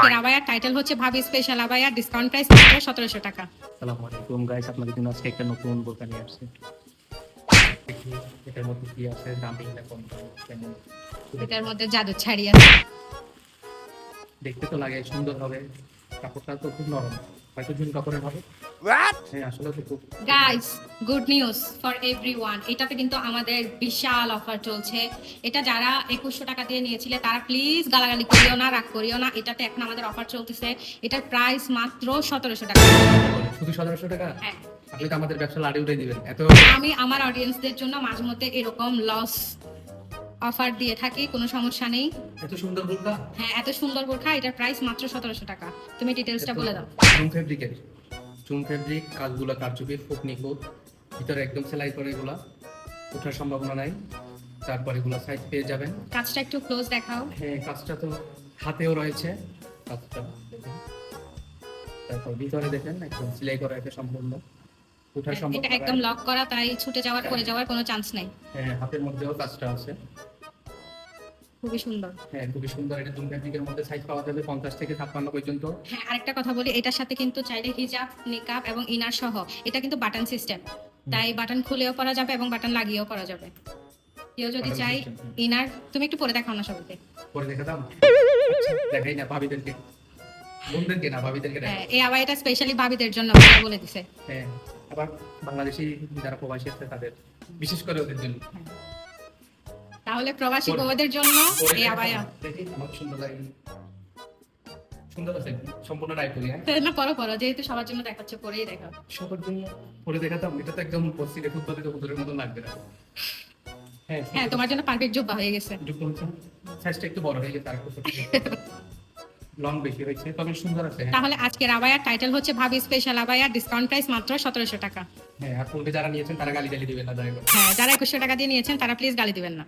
আজকের আবায়ার টাইটেল হচ্ছে ভাবি স্পেশাল আবায়া, ডিসকাউন্ট প্রাইস মাত্র 1700 টাকা। আসসালামু আলাইকুম গাইস, আপনাদের জন্য আজকে একটা নতুন বোরকা নিয়ে আসছি। দেখি এটার মধ্যে কি আছে, দামি না কম দামি, কেমন। এটার মধ্যে জাদু ছাড়ি আছে। দেখতে তো লাগে সুন্দর হবে, কাপড়টা তো খুব নরম, হয়তো জুন কাপড়ের হবে। হ্যাঁ, আসলে তো খুব guys, good news for everyone. এটাতে কিন্তু আমাদের বিশাল অফার চলছে। এটা যারা 2100 টাকা দিয়ে নিয়েছিলে তারা প্লিজ গালাগালি করিও না, রাগ করিও না। এটাতে এখন আমাদের অফার চলতেছে। এটার প্রাইস মাত্র 1700 টাকা। শুধু 1700 টাকা। হ্যাঁ, আপনি তো আমাদের ব্যবসা লাড়ি উঠে দিবেন এত। আমি আমার অডিয়েন্সদের জন্য মাঝে মধ্যে এরকম লস অফার দিয়ে থাকি, কোনো সমস্যা নেই। এত সুন্দর বোরকা। হ্যাঁ, এত সুন্দর বোরখা, এটার প্রাইস মাত্র 1700 টাকা। তুমি ডিটেলসটা বলে দাও। চুন ফেব্রিক, কাজগুলো কারচুপির, খুব নিখুঁত, ভিতরে একদম সেলাই করে, এগুলা ওঠার সম্ভাবনা নাই। তারপর এগুলো সাইজ পেয়ে যাবেন। কাজটা একটু ক্লোজ দেখাও। হ্যাঁ, কাজটা তো হাতেও রয়েছে কাজটা দেখেন। তারপর ভিতরে দেখেন একদম সেলাই করা, এটা সম্পূর্ণ ওঠার এটা সম্ভাবনা একদম নাই। লক করা, তাই ছুটে যাওয়ার পড়ে যাওয়ার কোনো চান্স নেই। হ্যাঁ, হাতের মধ্যেও কাজটা আছে। খুবই সুন্দর। হ্যাঁ, খুবই সুন্দর। এটা চুন ফেব্রিকের মধ্যে সাইজ পাওয়া যাবে 50 থেকে 56 পর্যন্ত। হ্যাঁ, আরেকটা কথা বলি, এটার সাথে কিন্তু চাইলে হিজাব, নিকাব এবং ইনার সহ, এটা কিন্তু বাটন সিস্টেম, তাই বাটন খুলেও পরা যাবে এবং বাটন লাগিয়েও পরা যাবে। কেউ যদি Button চাই system, ইনার, তুমি একটু পরে দেখাও না সবাইকে। পরে দেখে দাম। দেখাই না ভাবিদেরকে, বোনদেরকে না, ভাবিদেরকে দেখাই। হ্যাঁ, এই আবার এটা স্পেশালি ভাবিদের জন্য ভাইয়া বলে দিছে। হ্যাঁ, আবার বাংলাদেশি যারা প্রবাসী আছে তাদের, বিশেষ করে ওদের জন্য। তাহলে প্রবাসী পরে- বউদের জন্য পরে এই দেখে আবায়া। দাও। দেখি আমার সুন্দর লাগে, সুন্দর আছে, সম্পূর্ণ রাইট করি। হ্যাঁ, না, পরো পরো, যেহেতু সবার জন্য দেখাচ্ছে পরেই দেখাও। সবার জন্য পরে দেখাতাম। এটা তো একদম পশ্চিমে ফুটবলের হুজুরের মতো লাগবে না। হ্যাঁ, হ্যাঁ, তোমার জন্য পারফেক্ট জুব্বা হয়ে গেছে। যুক্ত হচ্ছে, সাইজটা একটু বড় হয়ে গেছে, আর লং বেশি হয়েছে, তবে সুন্দর আছে। হ্যাঁ, তাহলে আজকের আবায়ার টাইটেল হচ্ছে ভাবি স্পেশাল আবায়া, ডিসকাউন্ট প্রাইস মাত্র 1700 টাকা। হ্যাঁ, আর পূর্বে যারা নিয়েছেন তারা গালি গালি দিবেন না, দয়া করে। হ্যাঁ, যারা 2100 টাকা দিয়ে নিয়েছেন তারা প্লিজ গালি দিবেন না।